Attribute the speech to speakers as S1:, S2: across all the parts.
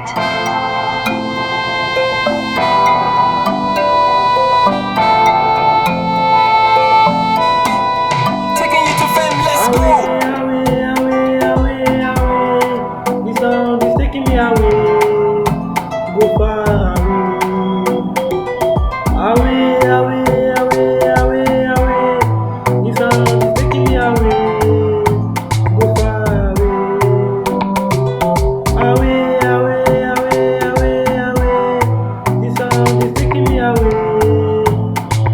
S1: Taking you to fame, let's go.
S2: This song is taking me away, go far away, away. This song is taking me away, go far away. This song is taking me away,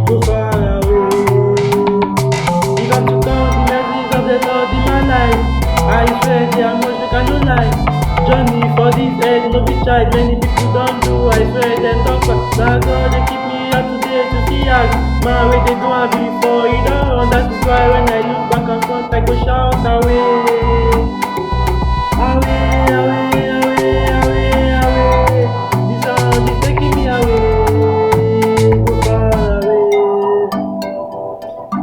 S2: go far away. If I'm to count the mercies of the Lord in my life, I swear they are much, make I no lie. Journey for this earth, no be child, many people don't do, I swear them don't pass. Now God they keep me up to date to see how man way they do have before, you don't, that is why when I look back and front, I go shout away. Away. This sound is taking me away, go far away.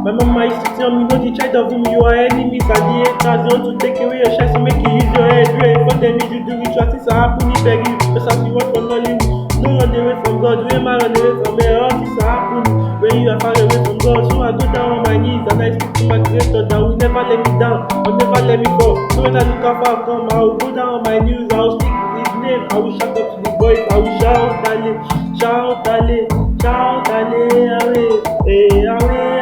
S2: My mama used to tell me, no the child of whom you are enemies and the haters want to take away your chest to make you use your head. Where for them if you do ritual things are happening, beg you, just as you want for Nollywood. No run away from God, when man run away from here, all things are happening. When you are far away from God, so I go down on my knees and I speak to my creator that will never let me down, will never let me fall. So when I look how far I come, I will go down on my knees, I will speak his name, I will shout up to the voice, I will shout ale, away, away.